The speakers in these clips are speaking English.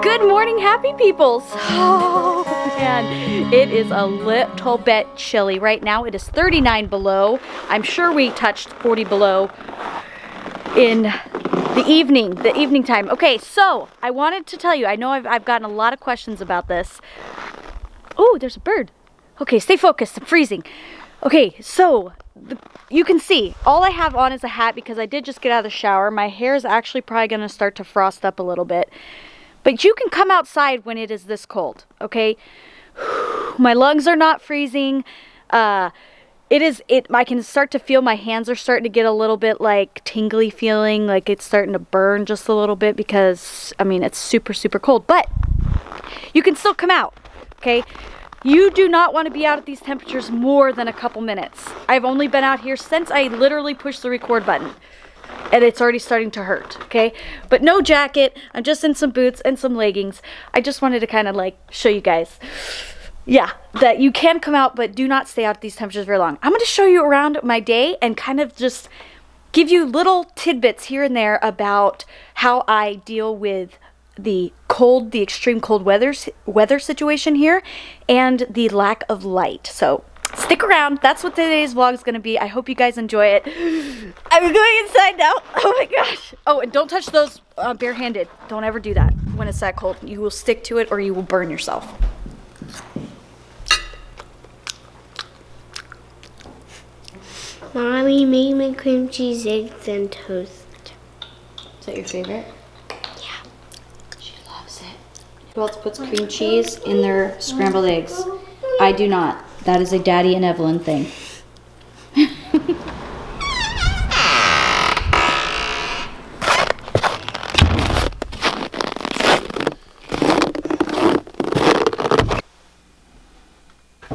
Good morning, happy peoples. Oh man, it is a little bit chilly right now. It is 39 below. I'm sure we touched 40 below in the evening time. Okay, so I wanted to tell you, I know I've gotten a lot of questions about this. Oh, there's a bird. Okay, stay focused, I'm freezing. Okay, so you can see all I have on is a hat because I did just get out of the shower. My hair is actually probably gonna start to frost up a little bit. But you can come outside when it is this cold, okay? My lungs are not freezing. I can start to feel my hands are starting to get a little bit like tingly feeling, like it's starting to burn just a little bit because, I mean, it's super, super cold. But you can still come out, okay? You do not want to be out at these temperatures more than a couple minutes. I've only been out here since I literally pushed the record button. And it's already starting to hurt, okay? But no jacket, I'm just in some boots and some leggings. I just wanted to kind of like show you guys, yeah, that you can come out, but do not stay out at these temperatures very long. I'm gonna show you around my day and kind of just give you little tidbits here and there about how I deal with the cold, the extreme cold weather situation here and the lack of light. So stick around. That's what today's vlog is going to be. I hope you guys enjoy it. I'm going inside now. Oh my gosh. Oh, and don't touch those barehanded. Don't ever do that when it's that cold. You will stick to it or you will burn yourself. Mommy made me cream cheese, eggs, and toast. Is that your favorite? Yeah. She loves it. Who else puts cream cheese in their scrambled eggs? I do not. That is a Daddy and Evelyn thing.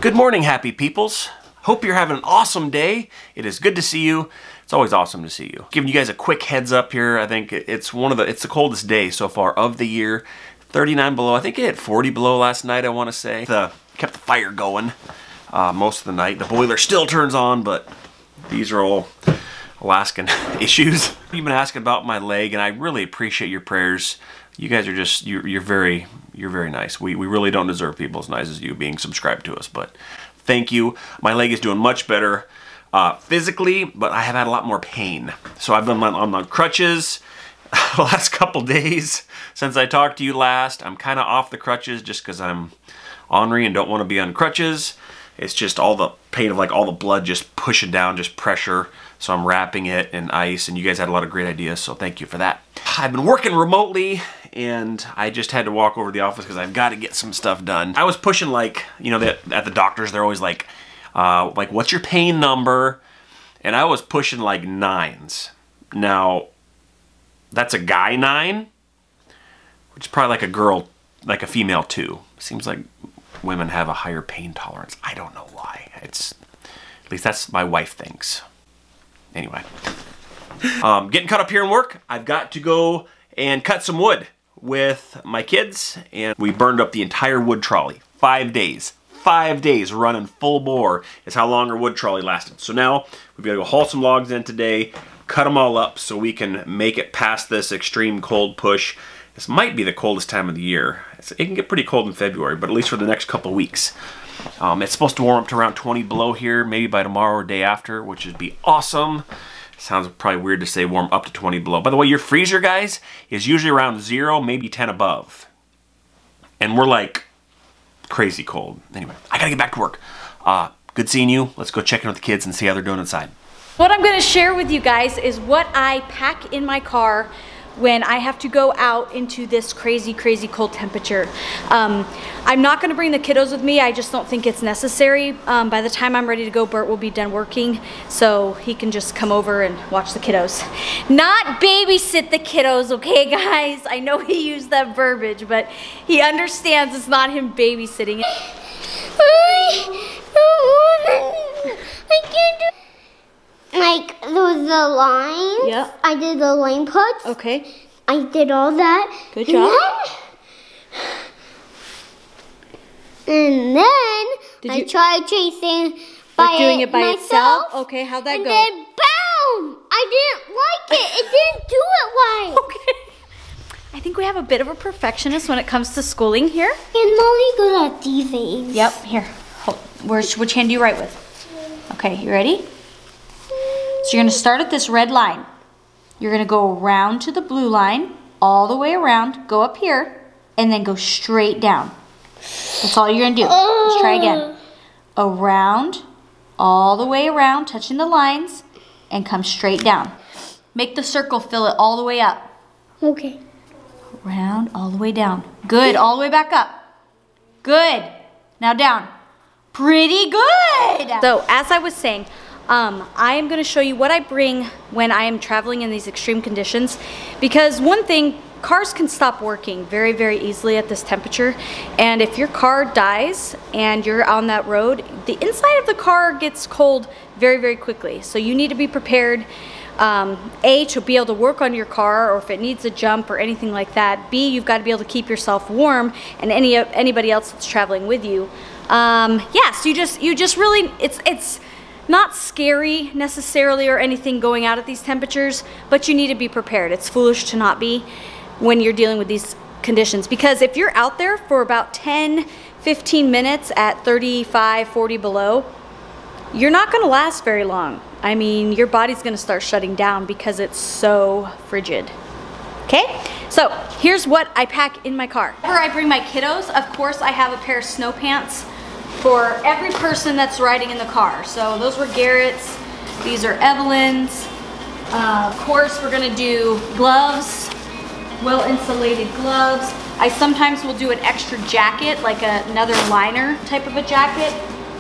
Good morning, happy peoples. Hope you're having an awesome day. It is good to see you. It's always awesome to see you. Giving you guys a quick heads up here. I think it's the coldest day so far of the year. 39 below. I think it hit 40 below last night, I want to say. Kept the fire going. Most of the night. The boiler still turns on, but these are all Alaskan issues. You've been asking about my leg, and I really appreciate your prayers. You guys are just, you're very nice. We really don't deserve people as nice as you being subscribed to us, but thank you. My leg is doing much better physically, but I have had a lot more pain. So I've been on crutches the last couple days since I talked to you last. I'm kind of off the crutches just because I'm ornery and don't want to be on crutches. It's just all the pain of like all the blood just pushing down, just pressure. So I'm wrapping it in ice, and you guys had a lot of great ideas, so thank you for that. I've been working remotely, and I just had to walk over to the office because I've got to get some stuff done. I was pushing like, you know, at the doctors, they're always like, what's your pain number? And I was pushing like 9s. Now, that's a guy 9, which is probably like a girl, like a female 2. Seems like women have a higher pain tolerance. I don't know why. At least that's my wife thinks. Anyway, getting caught up here in work. I've got to go and cut some wood with my kids, and we burned up the entire wood trolley. 5 days. 5 days running full bore is how long our wood trolley lasted. So now we've got to go haul some logs in today, cut them all up so we can make it past this extreme cold push. This might be the coldest time of the year. It can get pretty cold in February, but at least for the next couple of weeks. It's supposed to warm up to around 20 below here, maybe by tomorrow or day after, which would be awesome. Sounds probably weird to say warm up to 20 below. By the way, your freezer, guys, is usually around 0, maybe 10 above. And we're like crazy cold. Anyway, I gotta get back to work. Good seeing you. Let's go check in with the kids and see how they're doing inside. What I'm gonna share with you guys is what I pack in my car when I have to go out into this crazy, crazy cold temperature. I'm not gonna bring the kiddos with me. I just don't think it's necessary. By the time I'm ready to go, Bert will be done working, so he can just come over and watch the kiddos. Not babysit the kiddos, okay guys? I know he used that verbiage, but he understands it's not him babysitting. the lines. Yep. I did the lane puts. Okay. I did all that. Good job. And then I tried tracing by doing it by myself. itself? Okay, how'd that and go? And then, boom! I didn't like it. It didn't do it right. Okay. I think we have a bit of a perfectionist when it comes to schooling here. And Molly good at these things. Yep, here. Hold. Which hand do you write with? Okay, you ready? So you're gonna start at this red line. You're gonna go around to the blue line, all the way around, go up here, and then go straight down. That's all you're gonna do. Let's try again. Around, all the way around, touching the lines, and come straight down. Make the circle fill it all the way up. Okay. Around, all the way down. Good, all the way back up. Good. Now down. Pretty good. So as I was saying, I am gonna show you what I bring when I am traveling in these extreme conditions, because one thing, cars can stop working very, very easily at this temperature, and if your car dies and you're on that road, the inside of the car gets cold very, very quickly. So you need to be prepared, A, to be able to work on your car, or if it needs a jump or anything like that. B, you've got to be able to keep yourself warm and anybody else that's traveling with you. Yes, you just really, it's not scary necessarily or anything going out at these temperatures, but you need to be prepared. It's foolish to not be when you're dealing with these conditions, because if you're out there for about 10-15 minutes at 35, 40 below, you're not going to last very long. I mean, your body's going to start shutting down because it's so frigid. Okay, so here's what I pack in my car. Whenever I bring my kiddos, of course I have a pair of snow pants for every person that's riding in the car. So those were Garrett's, these are Evelyn's. Of course we're gonna do gloves, well-insulated gloves. I sometimes will do an extra jacket, like another liner type of a jacket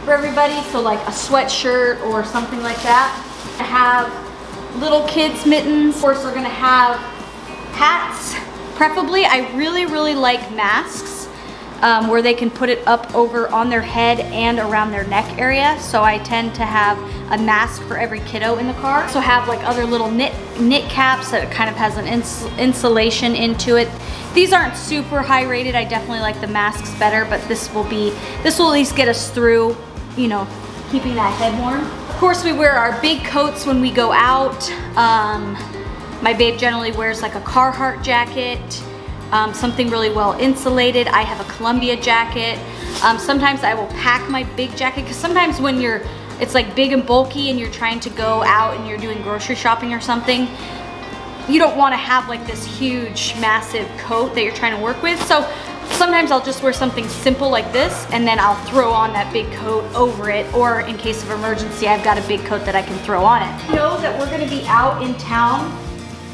for everybody. So like a sweatshirt or something like that. I have little kids mittens. Of course we're gonna have hats. Preferably, I really, really like masks where they can put it up over on their head and around their neck area. So I tend to have a mask for every kiddo in the car. So have like other little knit caps that kind of has an insulation into it. These aren't super high rated. I definitely like the masks better, but this will at least get us through, you know, keeping that head warm. Of course, we wear our big coats when we go out. My babe generally wears like a Carhartt jacket, something really well insulated. I have a Columbia jacket. Sometimes I will pack my big jacket, because sometimes when it's like big and bulky and you're trying to go out and you're doing grocery shopping or something, you don't want to have like this huge, massive coat that you're trying to work with. So sometimes I'll just wear something simple like this, and then I'll throw on that big coat over it, or in case of emergency, I've got a big coat that I can throw on it. You know that we're gonna be out in town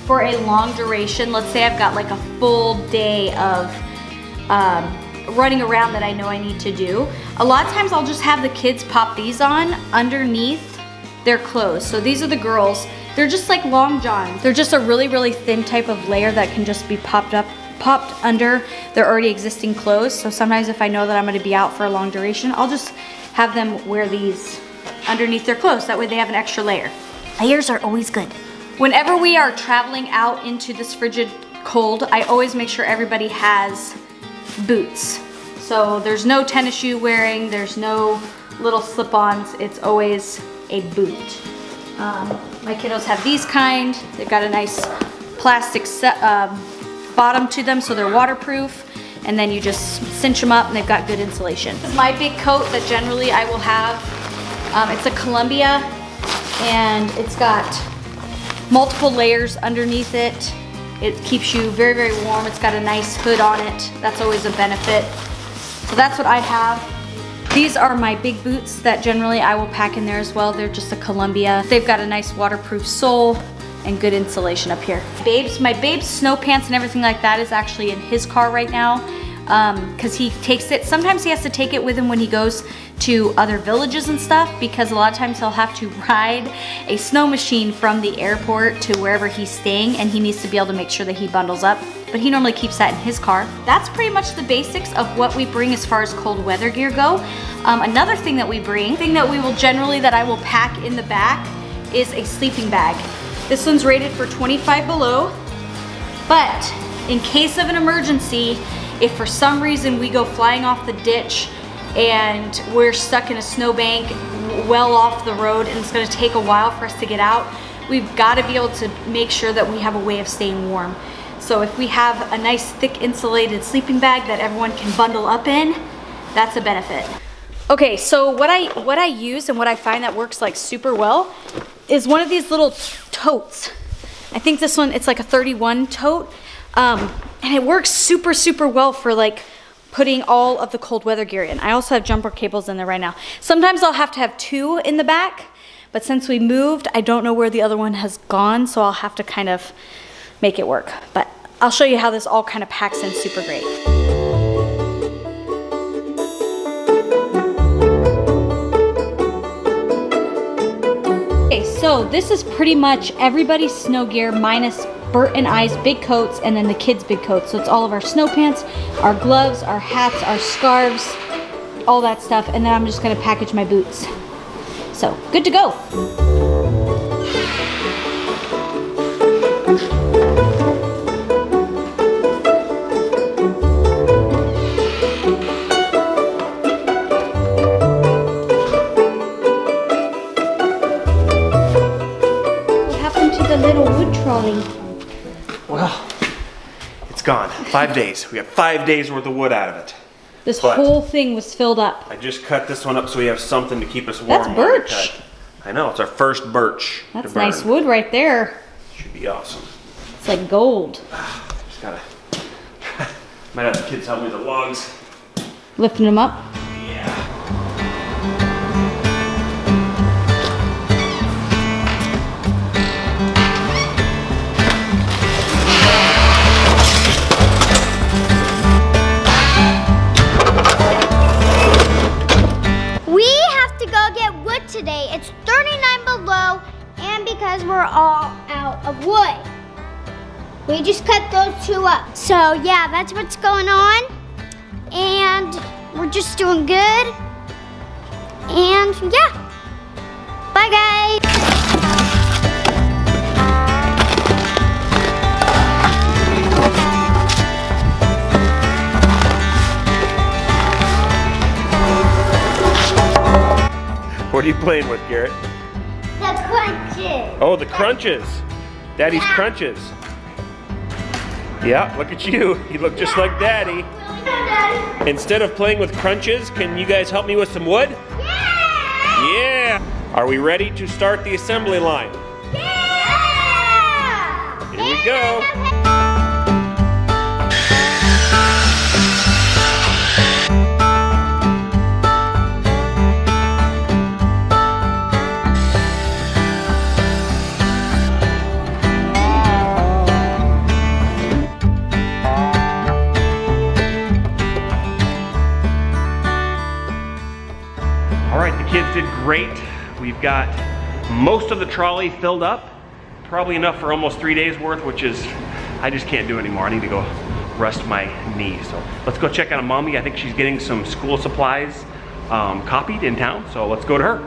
for a long duration. Let's say I've got like a full day of running around that I know I need to do. A lot of times I'll just have the kids pop these on underneath their clothes. So these are the girls. They're just like long johns. They're just a really, really thin type of layer that can just be popped under their already existing clothes. So sometimes if I know that I'm gonna be out for a long duration, I'll just have them wear these underneath their clothes. That way they have an extra layer. Layers are always good. Whenever we are traveling out into this frigid cold, I always make sure everybody has boots. So there's no tennis shoe wearing, there's no little slip-ons, it's always a boot. My kiddos have these kind. They've got a nice plastic bottom to them, so they're waterproof. And then you just cinch them up and they've got good insulation. This is my big coat that generally I will have. It's a Columbia, and it's got multiple layers underneath it. It keeps you very, very warm. It's got a nice hood on it. That's always a benefit. So that's what I have. These are my big boots that generally I will pack in there as well. They're just a Columbia. They've got a nice waterproof sole and good insulation up here. My babe's snow pants and everything like that is actually in his car right now, because he takes it. Sometimes he has to take it with him when he goes to other villages and stuff, because a lot of times he'll have to ride a snow machine from the airport to wherever he's staying, and he needs to be able to make sure that he bundles up. But he normally keeps that in his car. That's pretty much the basics of what we bring as far as cold weather gear go. Another thing that we bring, that I will pack in the back, is a sleeping bag. This one's rated for 25 below, but in case of an emergency, if for some reason we go flying off the ditch and we're stuck in a snowbank well off the road and it's gonna take a while for us to get out, we've gotta be able to make sure that we have a way of staying warm. So if we have a nice thick insulated sleeping bag that everyone can bundle up in, that's a benefit. Okay, so what I use and what I find that works like super well is one of these little totes. I think this one, it's like a 31 tote. And it works super, super well for like putting all of the cold weather gear in. I also have jumper cables in there right now. Sometimes I'll have to have two in the back, but since we moved, I don't know where the other one has gone, so I'll have to kind of make it work. But I'll show you how this all kind of packs in super great. Okay, so this is pretty much everybody's snow gear minus Bert and I's big coats and then the kids' big coats. So it's all of our snow pants, our gloves, our hats, our scarves, all that stuff. And then I'm just gonna package my boots. So, good to go. What happened to the little wood trolley? Well, it's gone. 5 days. We got 5 days worth of wood out of it. This whole thing was filled up. I just cut this one up so we have something to keep us warm. That's birch. I know, it's our first birch. That's nice wood right there. Should be awesome. It's like gold. Just gotta, might have the kids help me with the logs. Lifting them up. Yeah. Today it's 39 below, and because we're all out of wood, we just cut those two up. So yeah, that's what's going on, and we're just doing good. And yeah, bye guys. What are you playing with, Garrett? The crunches. Oh, the crunches. Daddy's crunches. Yeah, look at you. You look just like Daddy. Instead of playing with crunches, can you guys help me with some wood? Yeah! Yeah! Are we ready to start the assembly line? Yeah! Here we go. Kids did great. We've got most of the trolley filled up, probably enough for almost 3 days worth, which is, I just can't do anymore. I need to go rest my knee. So let's go check out on Mommy. I think she's getting some school supplies copied in town, so let's go to her.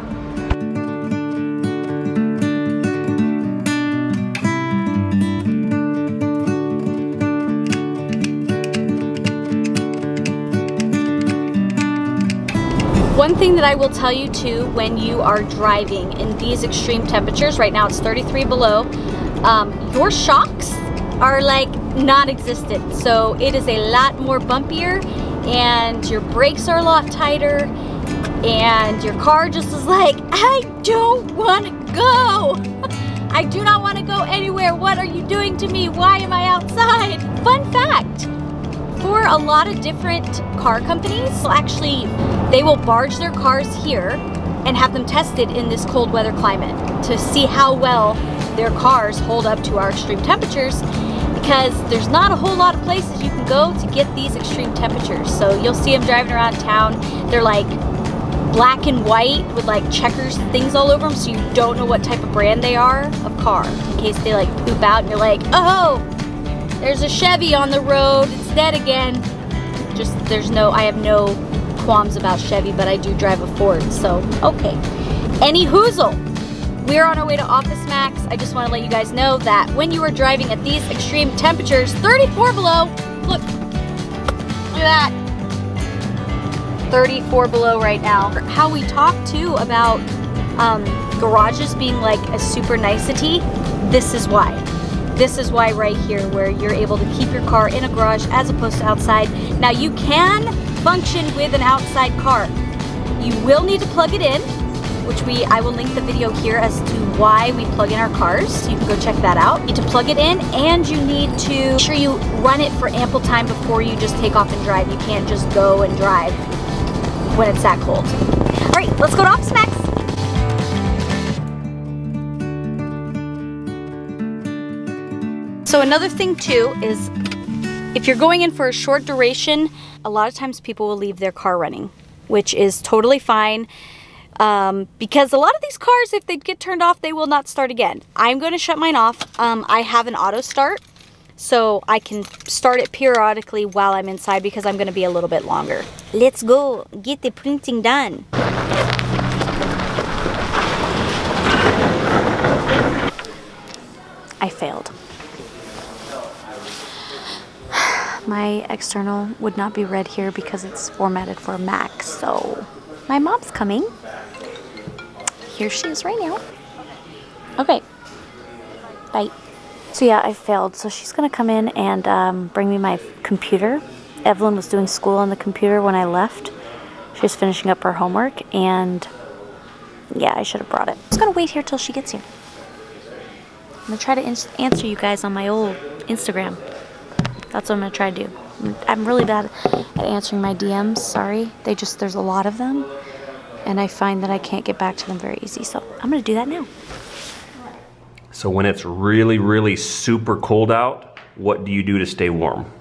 One thing that I will tell you too, when you are driving in these extreme temperatures, right now it's 33 below, your shocks are like non-existent. So it is a lot more bumpier and your brakes are a lot tighter and your car just is like, I don't want to go. I do not want to go anywhere. What are you doing to me? Why am I outside? Fun fact, for a lot of different car companies, actually, they will barge their cars here and have them tested in this cold weather climate to see how well their cars hold up to our extreme temperatures, because there's not a whole lot of places you can go to get these extreme temperatures. So you'll see them driving around town. They're like black and white with like checkers things all over them, so you don't know what type of brand they are of car, in case they like poop out and you're like, oh, there's a Chevy on the road, it's dead again. Just, I have no qualms about Chevy, but I do drive a Ford, so okay. Any hoozle, We are on our way to Office Max. I just want to let you guys know that when you are driving at these extreme temperatures, 34 below, look at that, 34 below right now. How we talked too about garages being like a super nicety, this is why. This is why right here, where you're able to keep your car in a garage as opposed to outside. Now you can function with an outside car. You will need to plug it in, which I will link the video here as to why we plug in our cars. So you can go check that out. You need to plug it in, and you need to make sure you run it for ample time before you just take off and drive. You can't just go and drive when it's that cold. All right, let's go to Office Max. So another thing too is if you're going in for a short duration, a lot of times people will leave their car running, which is totally fine. Because a lot of these cars, if they get turned off, they will not start again. I'm going to shut mine off. I have an auto start, so I can start it periodically while I'm inside because I'm going to be a little bit longer. Let's go get the printing done. I failed. My external would not be read here because it's formatted for Mac, so my mom's coming. Here she is right now. Okay, bye. So yeah, I failed. So she's gonna come in and bring me my computer. Evelyn was doing school on the computer when I left. She was finishing up her homework, and yeah, I should have brought it. I'm just gonna wait here till she gets here. I'm gonna try to answer you guys on my old Instagram. That's what I'm gonna try to do. I'm really bad at answering my DMs, sorry. There's a lot of them, and I find that I can't get back to them very easy, so I'm gonna do that now. So when it's really, really super cold out, what do you do to stay warm?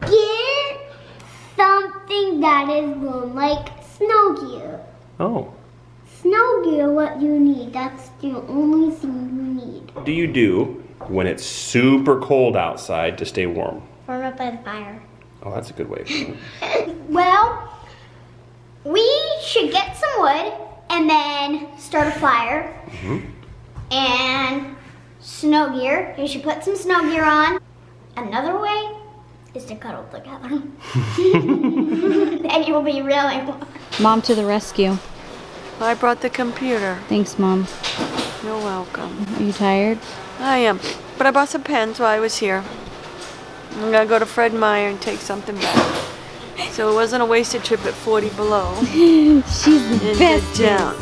Get something that is warm, like snow gear. Oh. Snow gear, what you need. That's the only thing you need. What do you do when it's super cold outside to stay warm? Warm up by the fire. Oh, that's a good way of doing it. Well, we should get some wood and then start a fire. And snow gear. You should put some snow gear on. Another way is to cuddle together. Then you will be really warm. Mom to the rescue. I brought the computer. Thanks, Mom. You're welcome. Are you tired? I am. But I brought some pens while I was here. I'm gonna go to Fred Meyer and take something back. So it wasn't a wasted trip at 40 below. She's the best. Down.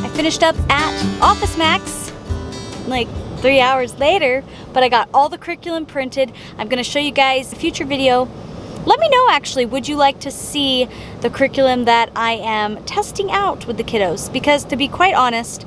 I finished up at Office Max like 3 hours later, but I got all the curriculum printed. I'm gonna show you guys a future video. Let me know actually, would you like to see the curriculum that I am testing out with the kiddos? Because to be quite honest,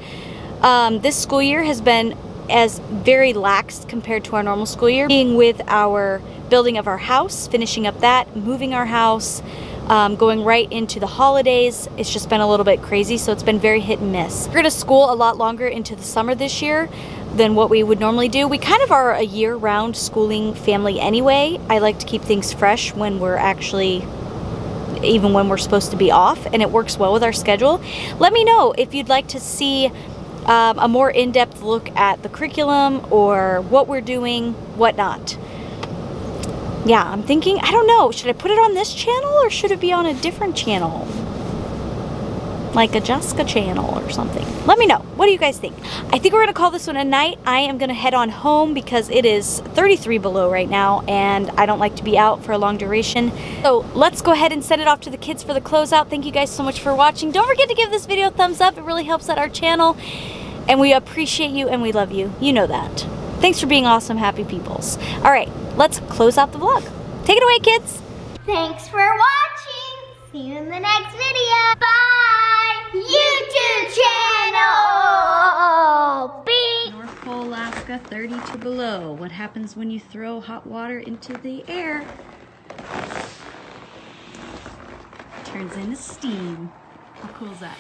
this school year has been very lax compared to our normal school year. Being with our building of our house, finishing up that, moving our house, going right into the holidays, it's just been a little bit crazy, so it's been very hit and miss. We're going to school a lot longer into the summer this year than what we would normally do. We kind of are a year-round schooling family anyway. I like to keep things fresh when we're actually, even when we're supposed to be off, and it works well with our schedule. Let me know if you'd like to see a more in-depth look at the curriculum or what we're doing, whatnot. Yeah, I'm thinking, I don't know, should I put it on this channel or should it be on a different channel? Like a Jessica channel or something. Let me know. What do you guys think? I think we're gonna call this one a night. I am gonna head on home because it is 33 below right now and I don't like to be out for a long duration. So let's go ahead and send it off to the kids for the closeout. Thank you guys so much for watching. Don't forget to give this video a thumbs up. It really helps out our channel. And we appreciate you and we love you. You know that. Thanks for being awesome, happy peoples. All right, let's close out the vlog. Take it away, kids. Thanks for watching. See you in the next video. Bye. YouTube channel. Beep. North Pole, Alaska, 32 below. What happens when you throw hot water into the air? Turns into steam. How cool is that?